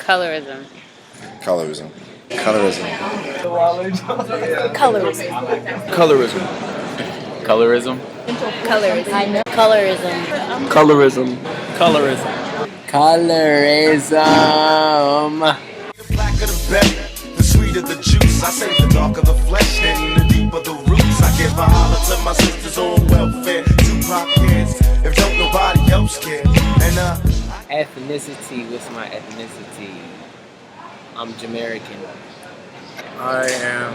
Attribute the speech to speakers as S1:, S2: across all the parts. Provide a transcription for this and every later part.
S1: Colorism.
S2: Colorism.
S3: Colorism.
S4: Colorism.
S3: Colorism.
S5: Colorism.
S4: Colorism. Colorism.
S3: Colorism.
S5: Colorism.
S3: Colorism.
S6: The blacker the better, the sweeter the juice. I say the darker the flesh and the deeper the roots. I give a holler to my sisters on welfare. Tupac kids, if don't nobody else care. And
S7: Ethnicity, what's my ethnicity? I'm Jamaican.
S8: I am,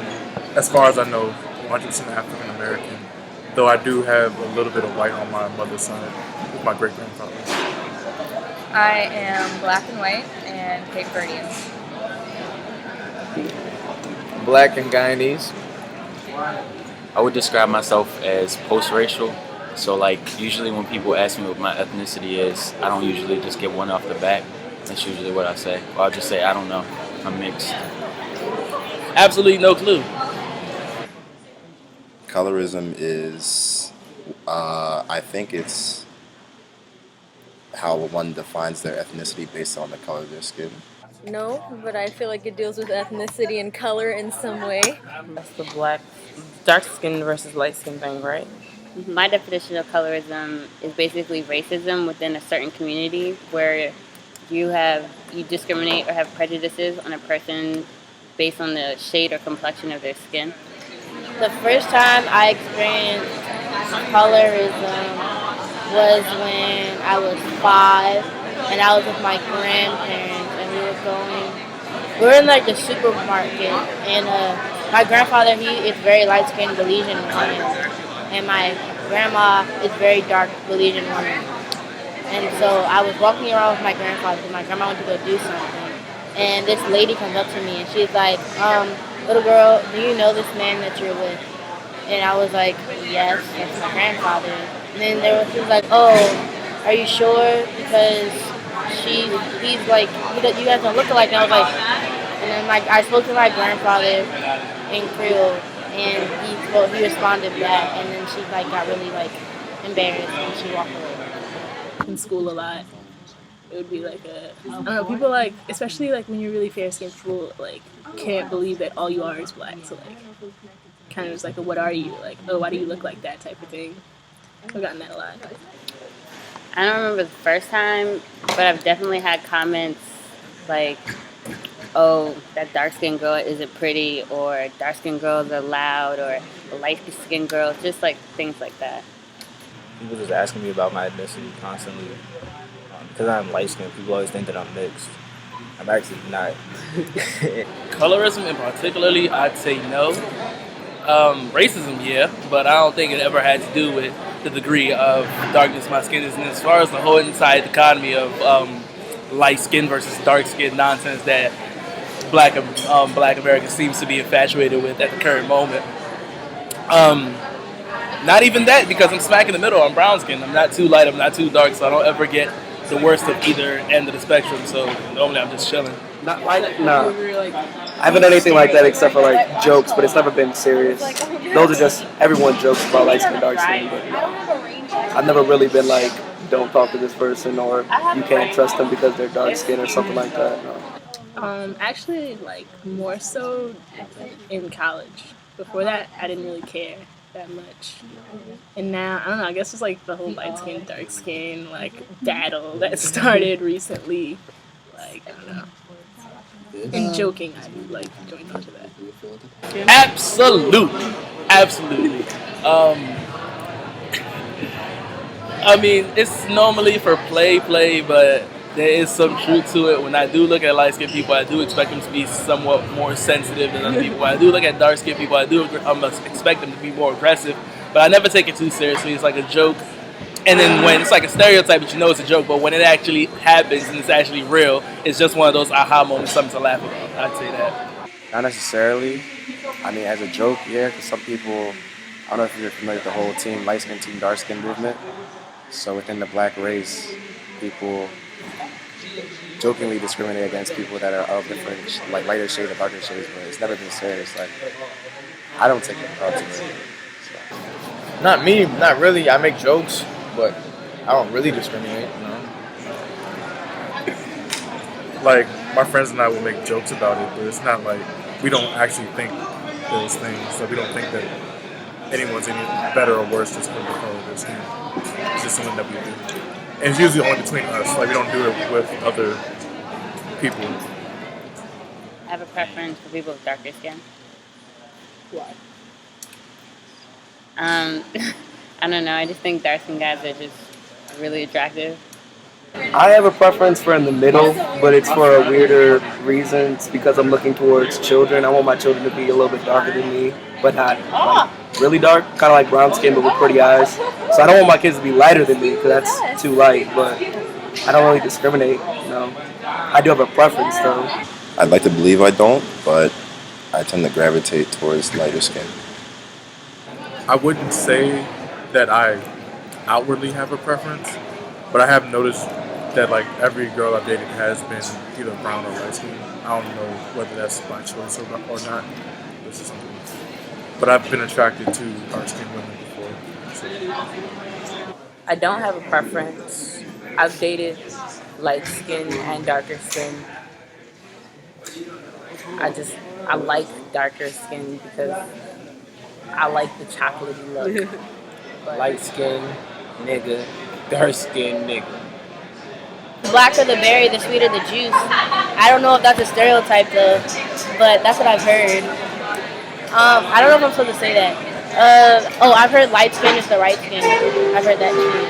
S8: as far as I know, 100% African American, though I do have a little bit of white on my mother's side with my great grandfather.
S9: I am black and white and Cape Verdean.
S3: Black and Guyanese.
S5: I would describe myself as post-racial. So like usually when people ask me what my ethnicity is, I don't usually just get one off the bat. That's usually what I say. Or I'll just say, I don't know. I'm mixed.
S7: Absolutely no clue.
S2: Colorism is, I think it's how one defines their ethnicity based on the color of their skin.
S4: No, but I feel like it deals with ethnicity and color in some way.
S10: That's the dark skin versus light skin thing, right?
S1: My definition of colorism is basically racism within a certain community where you discriminate or have prejudices on a person based on the shade or complexion of their skin.
S4: The first time I experienced colorism was when I was 5 and I was with my grandparents and we were in like the supermarket and my grandfather, he is very light-skinned Belizean woman and my grandma is very dark Belizean woman. And so I was walking around with my grandfather and my grandma went to go do something. And this lady comes up to me and she's like, little girl, do you know this man that you're with? And I was like, yes, that's my grandfather. And then she was like, oh, are you sure? Because he's like, you guys don't look alike. And I was like, and then I spoke to my grandfather in Creole and he responded back. And then she like got really like embarrassed and she walked away.
S11: In school a lot. It would be like I don't know, people like, especially like when you're really fair-skinned, people like can't believe that all you are is black. So like, kind of just like, what are you? Like, oh, why do you look like that type of thing? I've gotten that a lot.
S1: I don't remember the first time, but I've definitely had comments like, oh, that dark-skinned girl isn't pretty, or dark-skinned girls are loud, or light-skinned girls, just like things like that.
S12: People just asking me about my ethnicity constantly. Because I'm light-skinned, people always think that I'm mixed. I'm actually not.
S7: Colorism in particularly, I'd say no. Racism, yeah, but I don't think it ever had to do with the degree of darkness my skin is. And as far as the whole inside dichotomy of light skin versus dark skin nonsense that Black America seems to be infatuated with at the current moment. Not even that, because I'm smack in the middle. I'm brown skin. I'm not too light. I'm not too dark, so I don't ever get the worst of either end of the spectrum. So normally I'm just chilling.
S3: Not like, no. I haven't done anything like that except for like jokes, but it's never been serious. Those are just, everyone jokes about light skin, dark skin, but I've never really been like, don't talk to this person or you can't trust them because they're dark skin or something like that. No.
S11: Actually, like more so in college. Before that, I didn't really care that much. And now, I don't know, I guess it's like the whole light skin, dark skin, like battle that started recently. Like, I don't know. And joking, I like joined onto that.
S7: Absolutely. I mean, it's normally for play, but there is some truth to it. When I do look at light-skinned people, I do expect them to be somewhat more sensitive than other people. When I do look at dark-skinned people, I do expect them to be more aggressive. But I never take it too seriously. It's like a joke. And then when it's like a stereotype that you know it's a joke, but when it actually happens and it's actually real, it's just one of those aha moments, something to laugh about. I'd say that.
S12: Not necessarily. I mean, as a joke, yeah, because some people, I don't know if you're familiar with the whole team, light-skin, team dark-skin movement. So within the black race, people jokingly discriminate against people that are of different, like lighter shades or darker shades, but it's never been serious. Like, I don't take it personally. So.
S3: Not me, not really. I make jokes, but I don't really discriminate, you know.
S8: Like, my friends and I will make jokes about it, but it's not like we don't actually think those things. So we don't think that anyone's any better or worse just because of the color of their skin. It's just something that we do. And it's usually only between us. Like we don't do it with other people.
S1: I have a preference for people with darker skin.
S11: Why?
S1: I don't know. I just think dark skin guys are just really attractive.
S3: I have a preference for in the middle, but it's for a weirder reason. It's because I'm looking towards children. I want my children to be a little bit darker than me, but not like really dark, kind of like brown skin, but with pretty eyes. So I don't want my kids to be lighter than me, because that's too light, but I don't really discriminate, you know. I do have a preference, though.
S2: I'd like to believe I don't, but I tend to gravitate towards lighter skin.
S8: I wouldn't say that I outwardly have a preference, but I have noticed that like every girl I've dated has been either brown or light skin. I don't know whether that's by choice or not. This is something. But I've been attracted to dark skinned women before. So.
S10: I don't have a preference. I've dated light skin and darker skin. I like darker skin because I like the chocolatey look.
S13: Light skin, nigga. Dark skin, nigga.
S4: The blacker the berry, the sweeter the juice. I don't know if that's a stereotype though, but that's what I've heard. I don't know if I'm supposed to say that. I've heard light skin is the right skin. I've heard that too.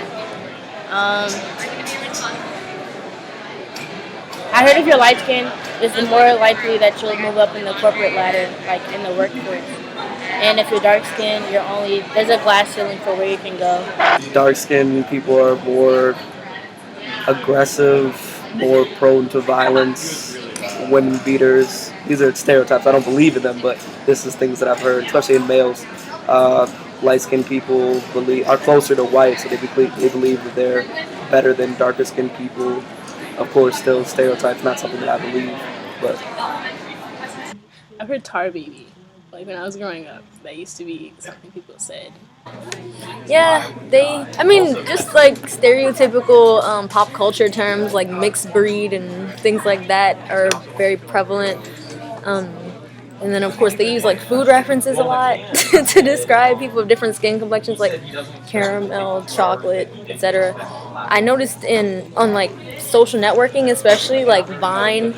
S4: I heard if you're light skin, it's more likely that you'll move up in the corporate ladder, like in the workforce. And if you're dark skinned, there's a glass ceiling for where you can go.
S3: Dark skinned people are more aggressive, more prone to violence, women beaters. These are stereotypes. I don't believe in them, but this is things that I've heard, especially in males. Light-skinned people are closer to white, so they believe that they're better than darker-skinned people. Of course, still stereotypes, not something that I believe, but
S11: I've heard tar baby. Like when I was growing up, that used to be something people said.
S14: Yeah, just like stereotypical pop culture terms like mixed breed and things like that are very prevalent. And then, of course, they use like food references a lot to describe people of different skin complexions, like caramel, chocolate, etc. I noticed on like social networking, especially like Vine,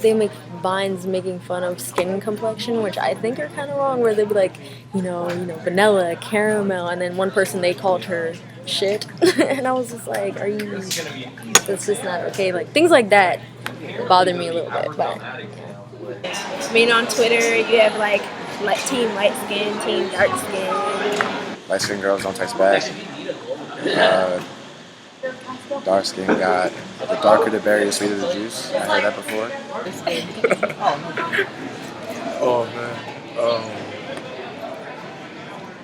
S14: they make Vines making fun of skin complexion, which I think are kind of wrong. Where they'd be like, vanilla, caramel, and then one person they called her shit, and I was just like, that's just not okay. Like things like that bother me a little bit, but.
S15: On Twitter, you have like team light skin, team dark skin.
S12: Light skinned girls don't text back. Dark skin got the darker the berry, the sweeter the juice. I heard that before.
S8: Oh man.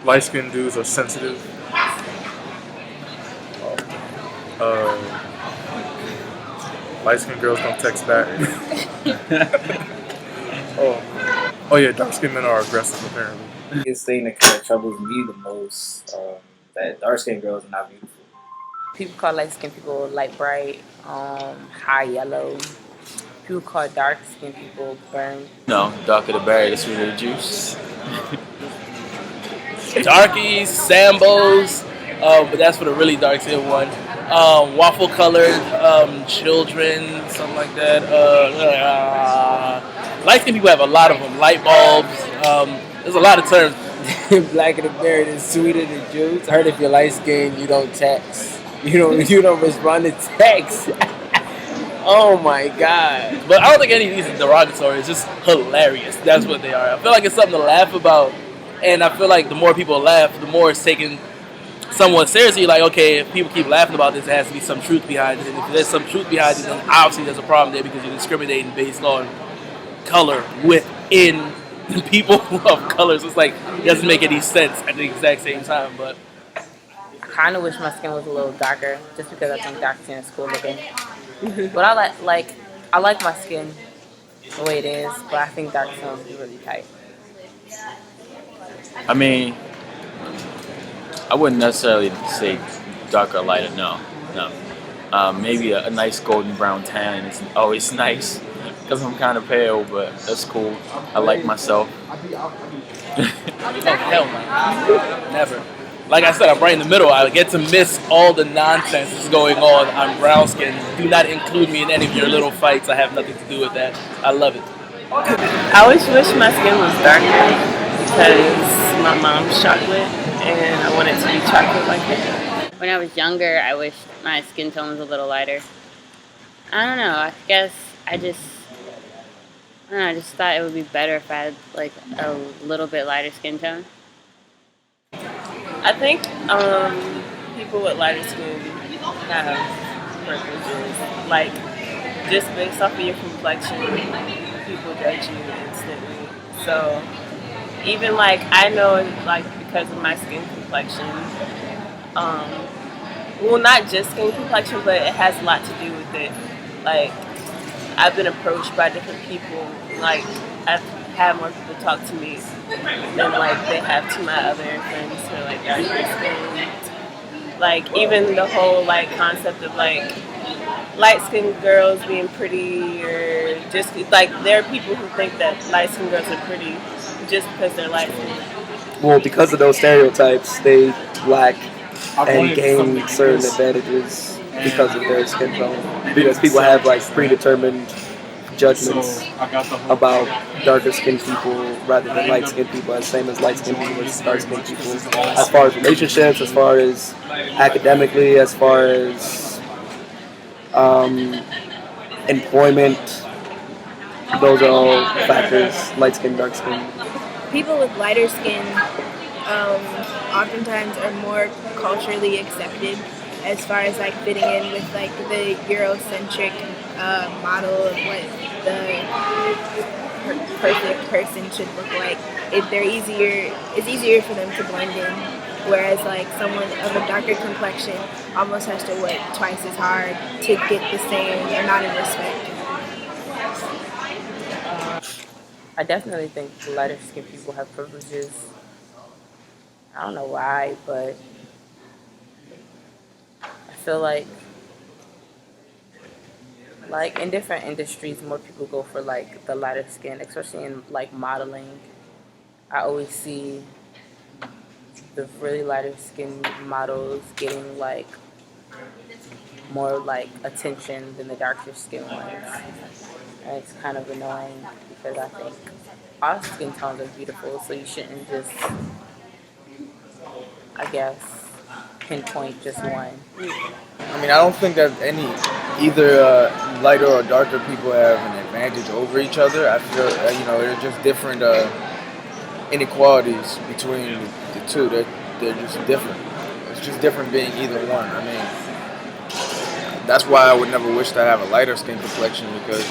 S8: Light skinned dudes are sensitive. Light skinned girls don't text back. Oh yeah, dark skinned men are aggressive apparently.
S13: The biggest thing that kind of troubles me the most, that dark skinned girls are not beautiful.
S10: People call light skinned people light bright, high yellow. People call dark skinned people burn.
S5: No, darker the berry, the sweeter the juice.
S7: Darkies, Sambos, but that's for the really dark skinned one. Waffle colored, children, something like that. Light skinned people have a lot of them. Light bulbs. There's a lot of terms.
S13: Blacker the berry, the sweeter the juice. I heard if you're light skinned, you don't text. You don't respond to text. Oh my god.
S7: But I don't think any of these are derogatory. It's just hilarious. That's what they are. I feel like it's something to laugh about. And I feel like the more people laugh, the more it's taken somewhat seriously. Like, okay, if people keep laughing about this, there has to be some truth behind it. And if there's some truth behind it, then obviously there's a problem there because you're discriminating based on color within people of colors. It's like, it doesn't make any sense at the exact same time. But
S10: I kind of wish my skin was a little darker, just because I think dark skin is cool looking. But I like my skin the way it is, but I think dark skin would be really tight.
S5: I mean, I wouldn't necessarily say darker or lighter, no. Maybe a nice golden brown tan is always nice because I'm kind of pale, but that's cool. I like myself.
S7: Oh, hell no. Never. Like I said, I'm right in the middle. I get to miss all the nonsense that's going on. I'm brown skinned. Do not include me in any of your little fights. I have nothing to do with that. I love it.
S10: I always wish my skin was darker because my mom's chocolate and I want it to be chocolate like that.
S1: When I was younger, I wished my skin tone was a little lighter. I don't know. I guess I don't know, I just thought it would be better if I had like a little bit lighter skin tone.
S10: I think people with lighter skin have privileges. Like, just based off of your complexion, people judge you instantly. So, even like, I know, like, because of my skin complexion, well, not just skin complexion, but it has a lot to do with it. Like, I've been approached by different people. Like, I've had more people talk to me than like they have to my other friends who are like darker skinned. Like, even the whole like concept of like light skinned girls being pretty, or just like there are people who think that light skinned girls are pretty just because they're light skinned.
S3: Well, because of those stereotypes, they lack and gain certain advantages because of their skin tone. Because people have like predetermined judgments about darker skinned people rather than light skinned people, as same as light skinned people versus dark skinned people. As far as relationships, as far as academically, as far as employment, those are all factors. Light skin, dark skin.
S15: People with lighter skin oftentimes are more culturally accepted as far as like fitting in with like the Eurocentric model of what the perfect person should look like. It's easier for them to blend in, whereas like someone of a darker complexion almost has to work twice as hard to get the same amount of respect.
S10: I definitely think lighter skinned people have privileges. I don't know why, but I feel like in different industries, more people go for like the lighter skin, especially in like modeling. I always see the really lighter skin models getting like more like attention than the darker skin ones. And it's kind of annoying because I think all skin tones are beautiful, so you shouldn't just, I guess, pinpoint just one.
S16: I mean, I don't think that either lighter or darker people have an advantage over each other. I feel they're just different inequalities between the two. They're just different. It's just different being either one. I mean, that's why I would never wish to have a lighter skin complexion, because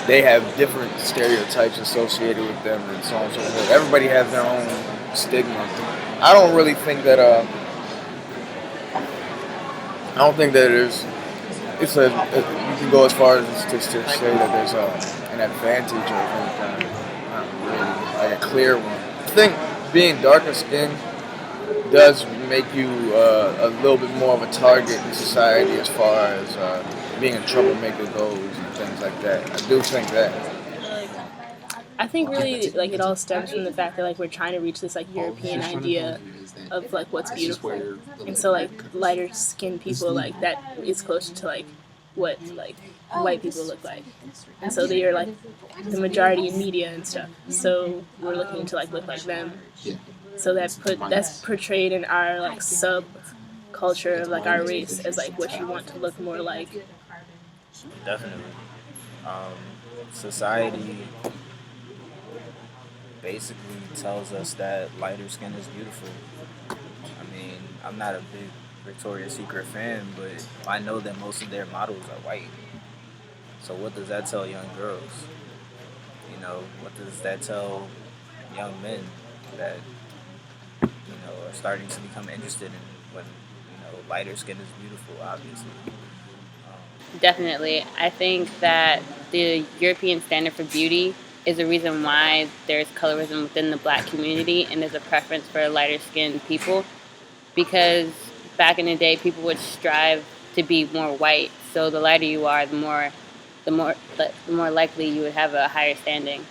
S16: they have different stereotypes associated with them and so on and so forth. Everybody has their own stigma. I don't really think that you can go as far as to say that there's an advantage of any kind, not really, like a clear one. I think being darker skinned does make you a little bit more of a target in society as far as being a troublemaker goes and things like that. I do think that.
S11: I think really like it all stems from the fact that like we're trying to reach this like European idea of like what's beautiful, and so like lighter skinned people like that is closer to like what like white people look like, and so they are like the majority in media and stuff. So we're looking to like look like them. So that's portrayed in our like sub culture of like our race as like what you want to look more like.
S17: Definitely. Society basically tells us that lighter skin is beautiful. I mean, I'm not a big Victoria's Secret fan, but I know that most of their models are white. So what does that tell young girls? What does that tell young men that, are starting to become interested in when, lighter skin is beautiful, obviously.
S1: Definitely. I think that the European standard for beauty is the reason why there's colorism within the black community and there's a preference for lighter skinned people, because back in the day people would strive to be more white So the lighter you are, the more likely you would have a higher standing.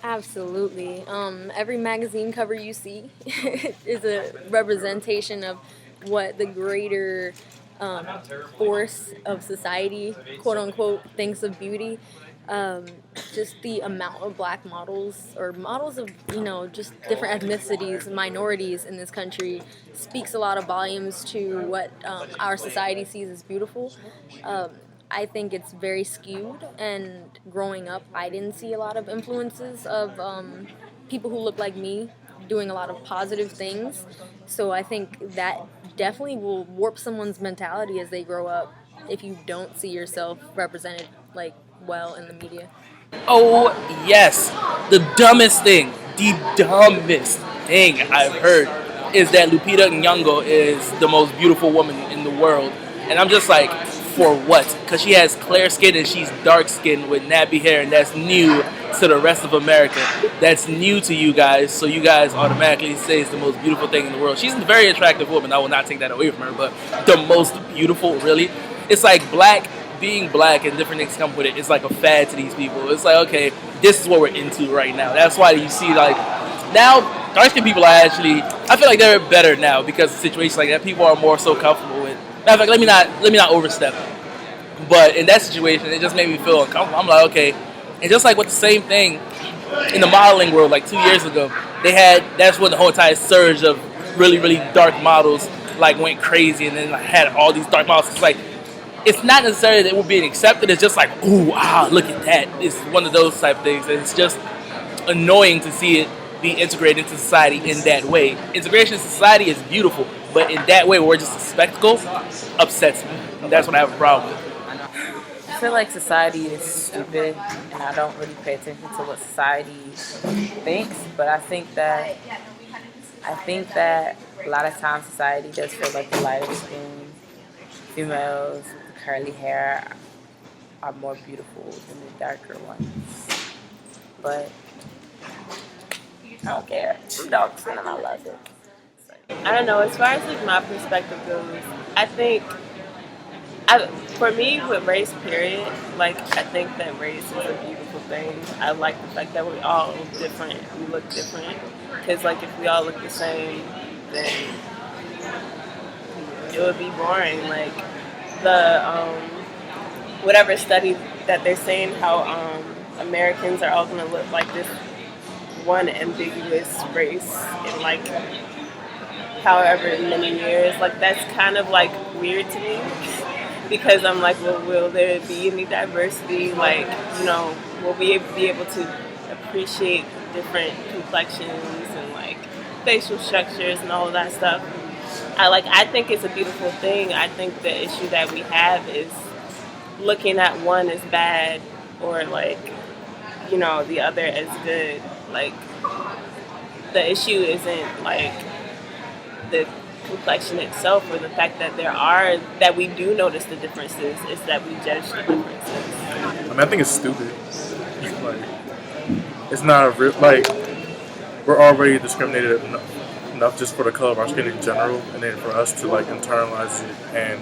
S14: Absolutely. Every magazine cover you see is a representation of what the greater um, force of society, quote unquote, thinks of beauty. Um, just the amount of black models or models of, just different ethnicities, minorities in this country speaks a lot of volumes to what our society sees as beautiful. Um, I think it's very skewed, and growing up, I didn't see a lot of influences of people who look like me doing a lot of positive things. So I think that definitely will warp someone's mentality as they grow up if you don't see yourself represented like well in the media.
S7: Oh yes, the dumbest thing I've heard is that Lupita Nyong'o is the most beautiful woman in the world, and I'm just like, for what? Because she has clear skin and she's dark skinned with nappy hair, and that's new to the rest of America. That's new to you guys, so you guys automatically say it's the most beautiful thing in the world. She's a very attractive woman. I will not take that away from her, but the most beautiful, really? It's like being black and different things come with it. It's like a fad to these people. It's like, okay, this is what we're into right now. That's why you see like now dark skinned people are actually, I feel like they're better now because of situations like that. People are more so comfortable with. Matter of fact, let me not overstep. But in that situation, it just made me feel uncomfortable. I'm like, okay. And just like with the same thing in the modeling world, like 2 years ago, that's when the whole entire surge of really, really dark models like went crazy, and then like, had all these dark models. It's like, it's not necessarily that we're being accepted. It's just like, ooh, look at that. It's one of those type of things. And it's just annoying to see it be integrated into society in that way. Integration in society is beautiful, but in that way, where it's just a spectacle, upsets me. And that's what I have a problem with.
S10: I feel like society is stupid, and I don't really pay attention to what society thinks. But I think that a lot of times society does feel like the lighter skin females with the curly hair are more beautiful than the darker ones. But I don't care. I'm dark skin and I love it. I don't know. As far as like my perspective goes, I think for me with race, period, like I think that race is a beautiful thing. I like the fact that we all different. We look different. Because like if we all look the same, then it would be boring. Like the whatever study that they're saying how Americans are all going to look like this one ambiguous race in like however many years. Like that's kind of like weird to me because I'm like, well, will there be any diversity? Like, will we be able to appreciate different complexions and like facial structures and all of that stuff? I think it's a beautiful thing. I think the issue that we have is looking at one as bad or like, the other as good. Like the issue isn't like the complexion itself or the fact that we do notice the differences. It's that we judge the differences.
S8: I mean, I think it's stupid. Like, it's not a real, like, we're already discriminated enough just for the color of our skin in general, and then for us to like internalize it and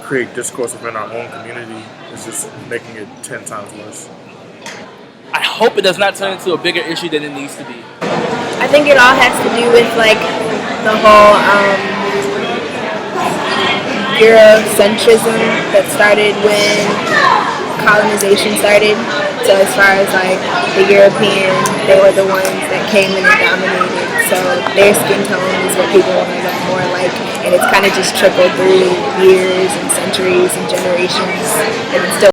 S8: create discourse within our own community is just making it 10 times worse.
S7: I hope it does not turn into a bigger issue than it needs to be.
S15: I think it all has to do with like the whole Eurocentrism that started when colonization started. So as far as like the European, they were the ones that came in and dominated. So their skin tone is what people want to look more like, and it's kind of just trickled through years and centuries and generations, and it's still